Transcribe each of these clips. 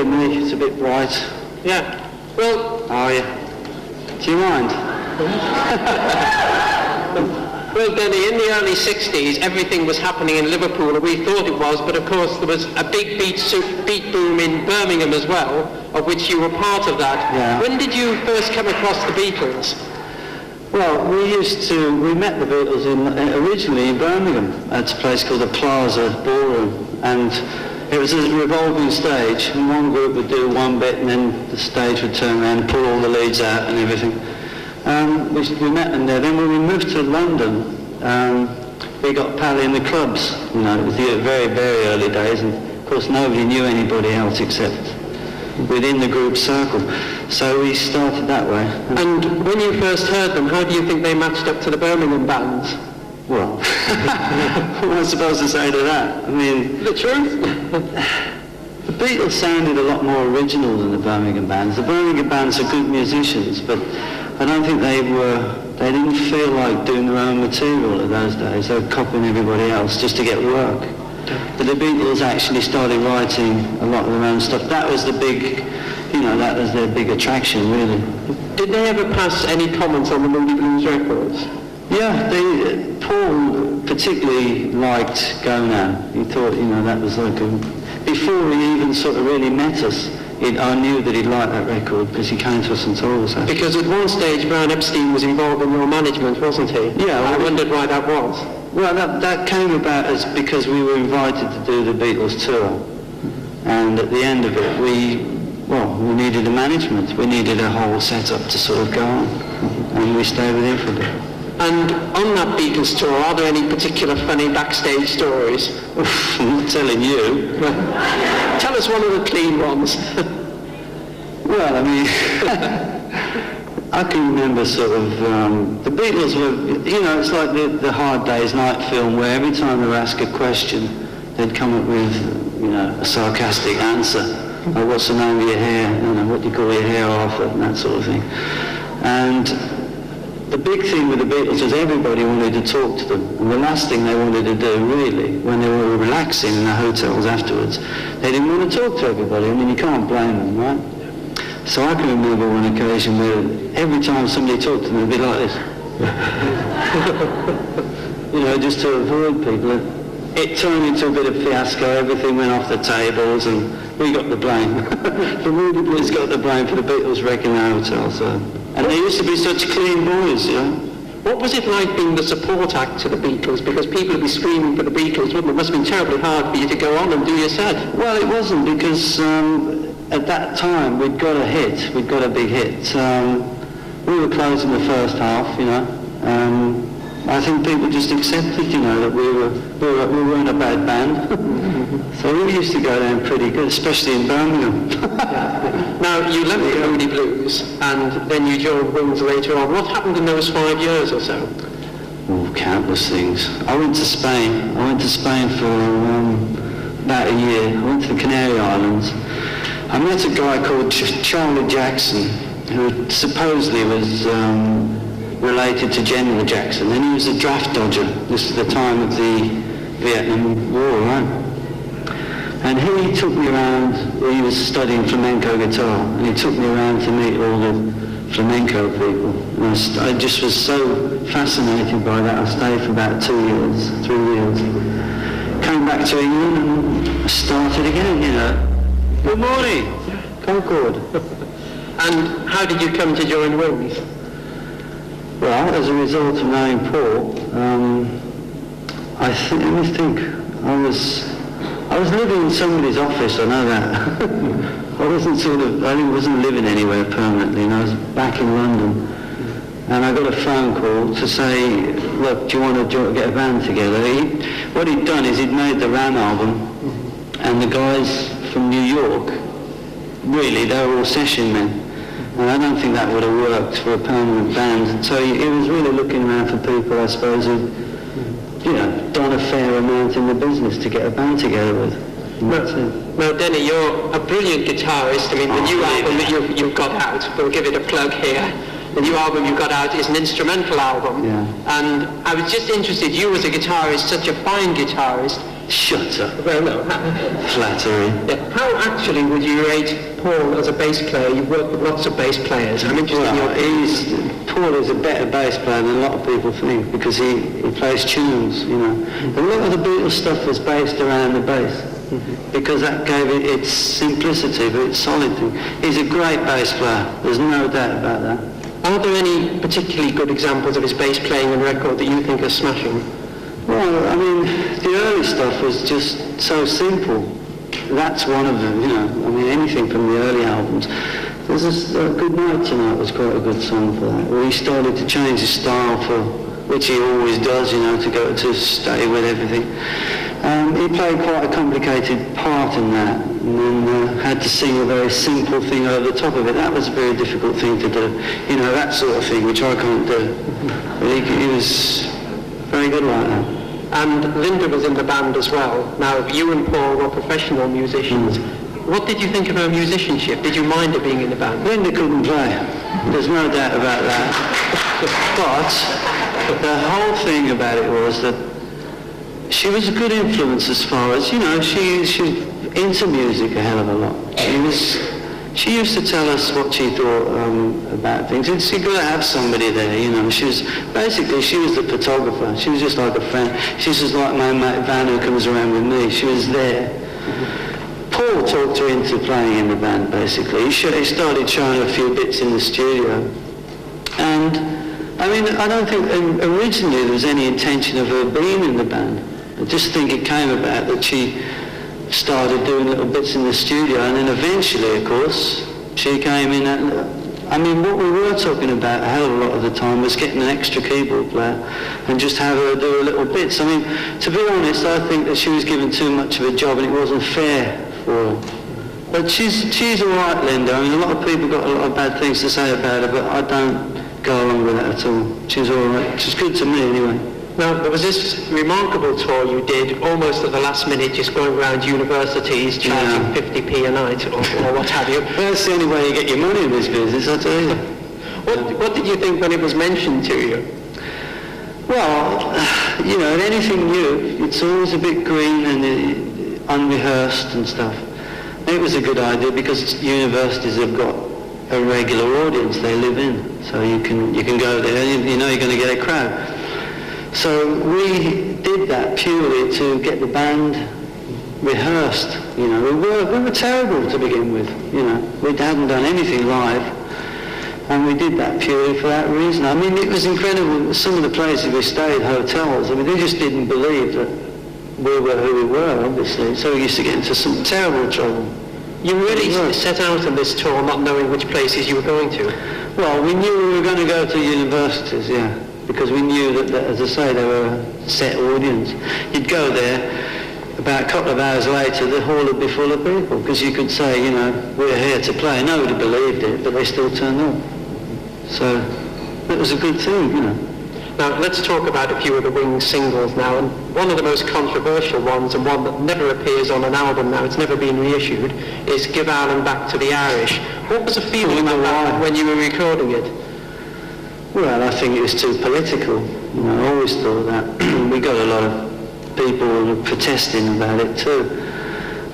Dear me, it's a bit bright. Yeah. Well... Are you? Do you mind? Well, Denny, in the early 60s, everything was happening in Liverpool, and we thought it was, but of course there was a big beat boom in Birmingham as well, of which you were part of that. Yeah. When did you first come across the Beatles? Well, we met the Beatles originally in Birmingham at a place called the Plaza Ballroom, and it was a revolving stage, and one group would do one bit and then the stage would turn around and pull all the leads out and everything. We met them there. Then when we moved to London, we got pally in the clubs. You know, it was the very, very early days, and of course nobody knew anybody else except within the group circle. So we started that way. And when you first heard them, how do you think they matched up to the Birmingham bands? Well, what am I supposed to say to that? I mean, the truth. The Beatles sounded a lot more original than the Birmingham bands. The Birmingham bands are good musicians, but I don't think they didn't feel like doing their own material at those days. They were copying everybody else just to get work. But the Beatles actually started writing a lot of their own stuff. That was the big, that was their big attraction, really. Did they ever pass any comments on the Moody Blues records? Yeah, Paul particularly liked Go Now. He thought, that was like before he even sort of really met us, I knew that he'd like that record because he came to us and told us that. Because at one stage, Brian Epstein was involved in your management, wasn't he? Yeah. I wondered why that was. Well, that came about because we were invited to do the Beatles tour. And at the end of it, we needed a management. We needed a whole setup to sort of go on. And we stayed with him for a bit. And on that Beatles tour, are there any particular funny backstage stories? I'm not telling you. Tell us one of the clean ones. Well, I mean, I can remember sort of, the Beatles were, it's like the Hard Day's Night film where every time they were asked a question, they'd come up with, a sarcastic answer. Like, what's the name of your hair? What do you call your hair after? And that sort of thing. And the big thing with the Beatles was everybody wanted to talk to them. And the last thing they wanted to do, really, when they were relaxing in the hotels afterwards, they didn't want to talk to everybody. I mean, you can't blame them, right? So I can remember one occasion where every time somebody talked to them, it'd be like this. Just to avoid people. It turned into a bit of fiasco. Everything went off the tables and we got the blame. The Moody Blues got the blame for the Beatles wrecking the hotel. So. And they used to be such clean boys, What was it like being the support act to the Beatles? Because people would be screaming for the Beatles, wouldn't it? It must have been terribly hard for you to go on and do your set. Well, it wasn't because at that time we'd got a hit. We'd got a big hit. We were closing the first half, I think people just accepted, that we weren't a bad band. So we used to go down pretty good, especially in Birmingham. Now, you left the Moody Blues, and then you joined Wings later on. What happened in those 5 years or so? Oh, countless things. I went to Spain. For about a year. I went to the Canary Islands. I met a guy called Charlie Jackson, who supposedly was related to General Jackson, and he was a draft dodger. This is the time of the Vietnam War, right? And he took me around. He was studying flamenco guitar, and he took me around to meet all the flamenco people. And I just was so fascinated by that. I stayed for about 3 years. Came back to England and started again, Good morning, Concord. And how did you come to join Wings? Well, as a result of knowing Paul, let me think. I was living in somebody's office, I know that. I wasn't living anywhere permanently, and I was back in London. And I got a phone call to say, look, do you want to get a band together? What he'd done is he'd made the Ram album, and the guys from New York, really, they were all session men. And I don't think that would have worked for a permanent band. So he was really looking around for people, I suppose, who'd, done a fair amount in the business to get a band together with. Now, Denny, you're a brilliant guitarist. I mean, the new album that you've got out, we'll give it a plug here. The new album you've got out is an instrumental album. Yeah. And I was just interested, you as a guitarist, such a fine guitarist, Shut up. Well, no. Flattery. Yeah. How actually would you rate Paul as a bass player? You've worked with lots of bass players. I'm interested in your Paul is a better bass player than a lot of people think because he plays tunes, you know. A lot of the Beatles stuff was based around the bass because that gave it its simplicity, but its solid thing. He's a great bass player. There's no doubt about that. Are there any particularly good examples of his bass playing on record that you think are smashing? Well, I mean, the early stuff was just so simple. That's one of them, you know. I mean, anything from the early albums. There's this Good Night Tonight was quite a good song for that. Where he started to change his style for, which he always does, you know, to stay with everything. He played quite a complicated part in that, and then had to sing a very simple thing over the top of it. That was a very difficult thing to do, you know, that sort of thing, which I can't do. But he was very good like that. And Linda was in the band as well. Now, you and Paul were professional musicians. What did you think of her musicianship? Did you mind her being in the band? Linda couldn't play. There's no doubt about that. But the whole thing about it was that she was a good influence as far as, you know, she's into music a hell of a lot. She used to tell us what she thought about things. You've got to have somebody there, you know. She was the photographer. She was just like a friend. She was just like my mate Van who comes around with me. She was there. Paul talked her into playing in the band, basically. He started showing a few bits in the studio. And, I mean, I don't think originally there was any intention of her being in the band. I just think it came about that she started doing little bits in the studio, and then eventually, of course, she came in. I mean, what we were talking about a hell of a lot of the time was getting an extra keyboard player and just have her do little bits. I mean, to be honest, I think that she was given too much of a job and it wasn't fair for her. But she's all right, Linda. I mean, a lot of people got a lot of bad things to say about her, but I don't go along with that at all. She's all right. She's good to me anyway. Now, there was this remarkable tour you did almost at the last minute, just going around universities, charging 50p a night or what have you. Well, that's the only way you get your money in this business, I tell you. What did you think when it was mentioned to you? Well, you know, anything new, it's always a bit green and unrehearsed and stuff. It was a good idea because universities have got a regular audience they live in, so you can go there and you know you're going to get a crowd. So we did that purely to get the band rehearsed. You know, we were terrible to begin with. You know, we hadn't done anything live, and we did that purely for that reason. I mean, it was incredible. Some of the places we stayed, hotels. I mean, they just didn't believe that we were who we were, obviously. So we used to get into some terrible trouble. You really set out on this tour not knowing which places you were going to? Well, we knew we were going to go to universities, yeah. Because we knew that, as I say, they were a set audience. You'd go there, about a couple of hours later, the hall would be full of people, because you could say, you know, we're here to play. Nobody believed it, but they still turned up. So it was a good thing, you know. Now, let's talk about a few of the Wings singles now, and one of the most controversial ones, and one that never appears on an album now, it's never been reissued, is Give Ireland Back to the Irish. What was the feeling about that when you were recording it? Well, I think it was too political. You know, I always thought that. We got a lot of people protesting about it too.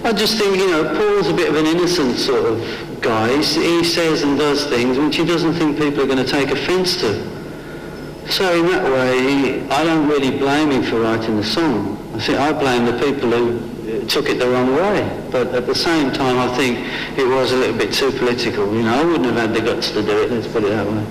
I just think, you know, Paul's a bit of an innocent sort of guy. He says and does things which he doesn't think people are going to take offence to. So in that way, I don't really blame him for writing the song. I blame the people who took it the wrong way. But at the same time, I think it was a little bit too political. You know, I wouldn't have had the guts to do it, let's put it that way.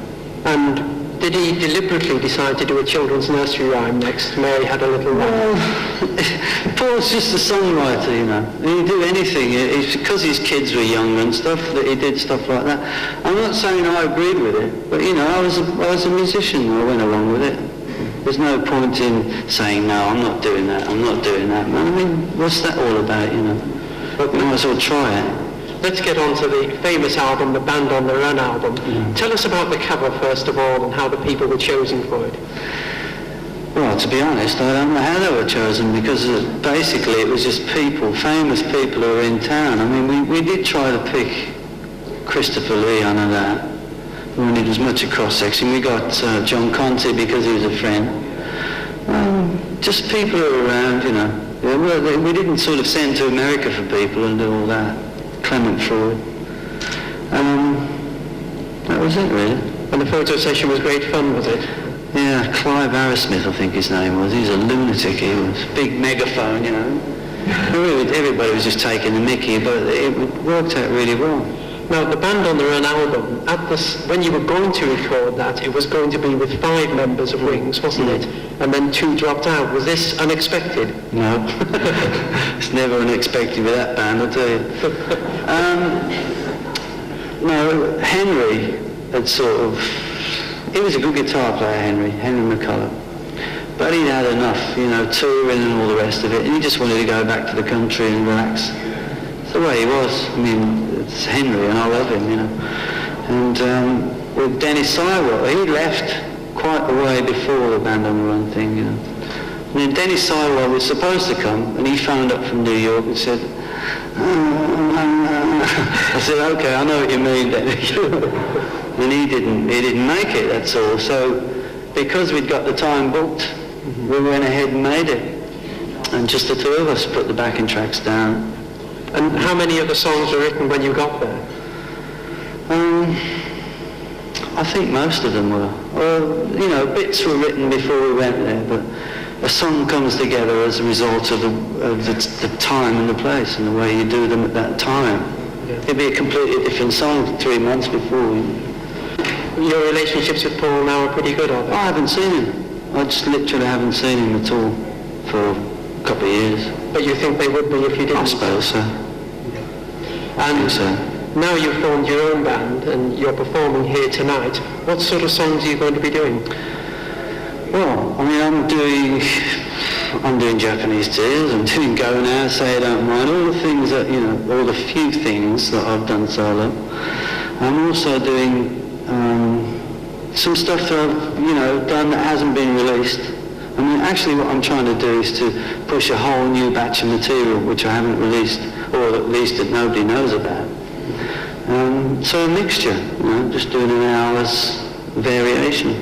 And did he deliberately decide to do a children's nursery rhyme next? Mary had a little lamb. Well, Paul's just a songwriter, you know. He'd do anything. It's because his kids were young and stuff that he did stuff like that. I'm not saying I agreed with it, but, you know, I was a musician. I went along with it. There's no point in saying, no, I'm not doing that, man. I mean, what's that all about, you know? But we might as well try it. Let's get on to the famous album, the Band on Their Own album. Yeah. Tell us about the cover, first of all, and how the people were chosen for it. Well, to be honest, I don't know how they were chosen, because basically it was just people, famous people who were in town. I mean, we did try to pick Christopher Lee, I know that. We wanted as much a cross-section. We got John Conte because he was a friend. Just people who were around, you know. Yeah, well, we didn't sort of send to America for people and do all that. Clement Freud. That was it, really. And the photo session was great fun, was it? Yeah, Clive Arrowsmith, I think his name was. He was a lunatic, he was. Big megaphone, you know. Everybody was just taking the mickey, but it worked out really well. Now, the band on their own album, when you were going to record that, it was going to be with 5 members of Wings, wasn't it? And then 2 dropped out. Was this unexpected? No. It's never unexpected with that band, I'll tell you. No, Henry had sort of... He was a good guitar player, Henry McCullough. But he'd had enough, you know, touring and all the rest of it, and he just wanted to go back to the country and relax. It's the way he was. I mean, it's Henry, and I love him, you know. And with Denny Laine, he left quite a way before the Band on the Run thing, you know. And then Denny Laine was supposed to come, and he phoned up from New York and said, I said, okay, I know what you mean, Denny. And he didn't make it, that's all. So because we'd got the time booked, we went ahead and made it. And just the 2 of us put the backing tracks down. And how many of the songs were written when you got there? I think most of them were. Or, you know, bits were written before we went there, but a song comes together as a result of the time and the place and the way you do them at that time. Yeah. It'd be a completely different song 3 months before. Your relationships with Paul now are pretty good, are they? I haven't seen him. I just literally haven't seen him at all for a couple of years. But you think they would be if you didn't? I suppose so. And so. Now you've formed your own band and you're performing here tonight. What sort of songs are you going to be doing? Well, I mean, I'm doing Japanese Tears, I'm doing Go Now, Say I Don't Mind, all the things that, you know, all the few things that I've done solo. I'm also doing some stuff that I've, you know, done that hasn't been released. I mean, actually what I'm trying to do is to push a whole new batch of material which I haven't released, or at least that nobody knows about. So a mixture, you know, just doing an hour's variation.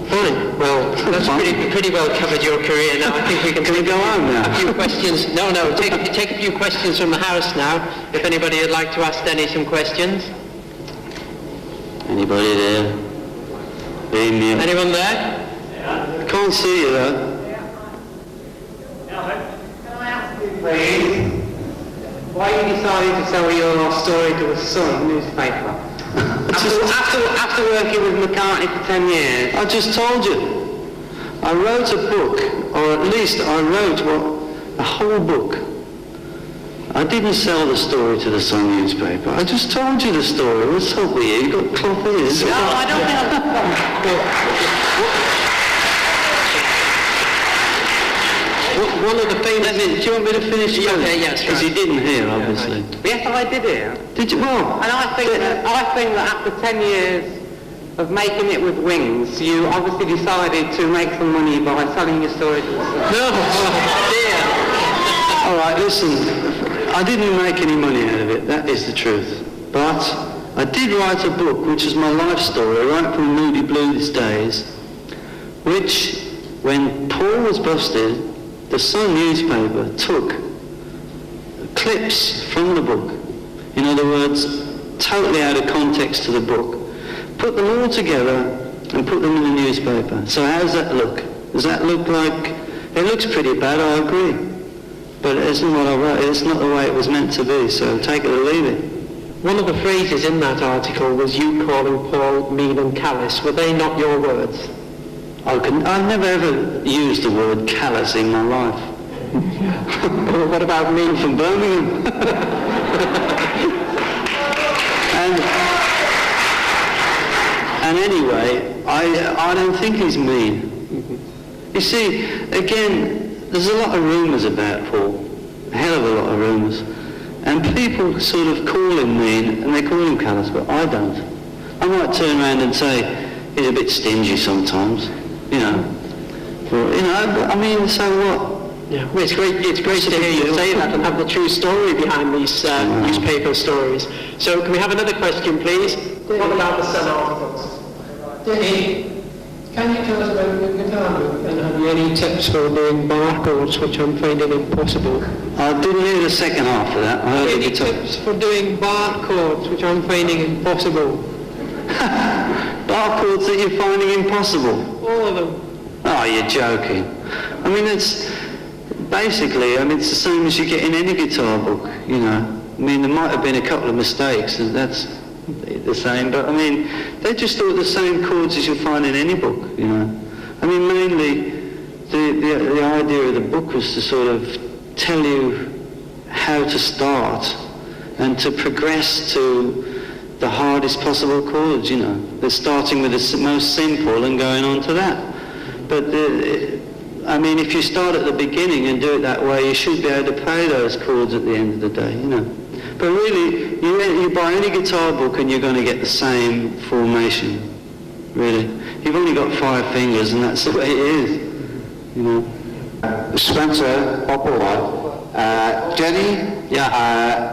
Fine. Well, that's pretty well covered your career now. I think we can we go on now? A few questions. No, take a few questions from the house now. If anybody would like to ask Denny some questions. Anybody there? Anyone there? Yeah. Can't see you though. Yeah. Can I ask you, please, why you decided to tell your story to a Sun newspaper? after working with McCartney for 10 years. I just told you. I wrote a book, or at least I wrote a whole book. I didn't sell the story to the Sun newspaper. I just told you the story. What's up with you? You got cloth ears. No, I don't think One of the famous... Do you want me to finish? Okay, yes. Because you didn't hear, obviously. Yes, I did hear. Did you? Well... And I think that after 10 years of making it with Wings, you obviously decided to make some money by selling your story to the Sun. No, dear. All right, listen. I didn't make any money out of it, that is the truth. But I did write a book, which is my life story, right from Moody Blues days, which, when Paul was busted, the Sun newspaper took clips from the book, in other words, totally out of context to the book, put them all together and put them in the newspaper. So how does that look? Does that look like... It looks pretty bad, I agree. But it isn't what I wrote. It's not the way it was meant to be, so take it or leave it. One of the phrases in that article was you calling Paul mean and callous. Were they not your words? I've never ever used the word callous in my life. Well, what about me? I'm from Birmingham. and anyway, I don't think he's mean. You see, again, there's a lot of rumours about Paul, a hell of a lot of rumours. And people sort of call him mean, and they call him callous, but I don't. I might turn around and say, he's a bit stingy sometimes, you know. Well, you know, I mean, so what? Yeah, well, it's great to hear you say that and have the true story behind these newspaper stories. So can we have another question, please? What about the Sun articles? Denny, Can you tell us about your guitar, and have you any tips for doing bar chords, which I'm finding impossible? I didn't hear the second half of that. I heard the Any guitar. tips for doing bar chords, which I'm finding impossible? Bar chords that you're finding impossible? All of them. Oh, you're joking. I mean, it's basically, I mean, it's the same as you get in any guitar book, you know. I mean, there might have been a couple of mistakes, and that's the same, but I mean, they just thought the same chords as you'll find in any book, you know. I mean, mainly, the idea of the book was to sort of tell you how to start and to progress to the hardest possible chords, you know. They're starting with the most simple and going on to that. But I mean, if you start at the beginning and do it that way, you should be able to play those chords at the end of the day, you know. But really, you buy any guitar book and you're going to get the same formation, really. You've only got 5 fingers and that's the way it is, you know. Spencer, Opera, Denny, Yeah.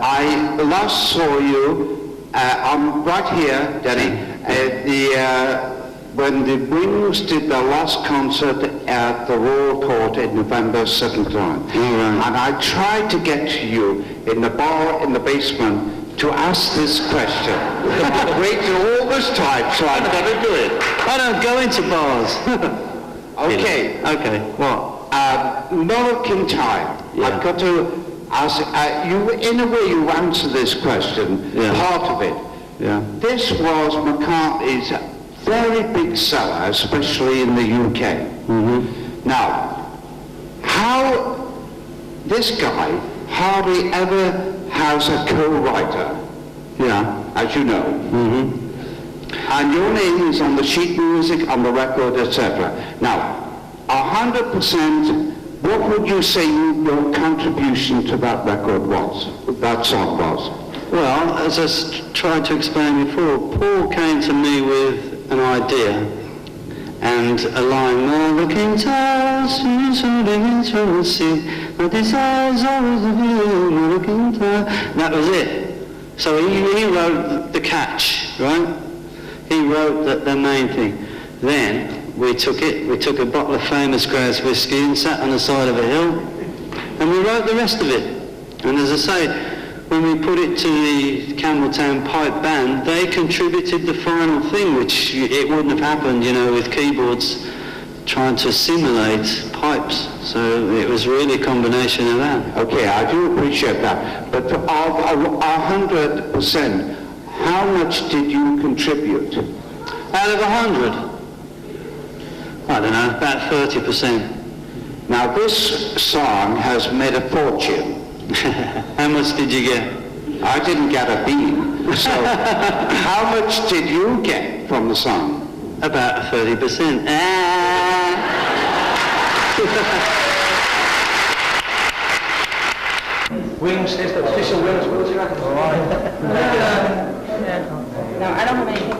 I last saw you, I'm right here, Denny, when the Wings did their last concert at the Royal Court in November 2nd time. Right. And I tried to get to you in the bar in the basement to ask this question. I've waited all this time, so I never do it. I don't go into bars. Okay. Okay, what? Moroccan time. Yeah. I've got to ask, you, in a way you answer this question, Yeah. part of it. Yeah. This was McCartney's very big seller, especially in the UK. Mm-hmm. Now, how this guy hardly ever has a co-writer, Yeah. as you know. Mm-hmm. And your name is on the sheet music, on the record, etc. Now, 100%, what would you say your contribution to that record was, that song was? Well, as I tried to explain before, Paul came to me with an idea and a line, "Looking towers, holding into the sea, my desires always of you, looking tower." That was it. So he wrote the catch, right? He wrote the main thing. Then we took a bottle of Famous Grouse whiskey and sat on the side of a hill and we wrote the rest of it. And as I say, when we put it to the Campbelltown Pipe Band, they contributed the final thing, which it wouldn't have happened, you know, with keyboards trying to simulate pipes. So it was really a combination of that. Okay, I do appreciate that. But of 100%, how much did you contribute? Out of 100? I don't know, about 30%. Now this song has made a fortune. How much did you get? I didn't get a bean. So how much did you get from the song? About 30%. Wings is the official Wings World Record. No, I don't have anything to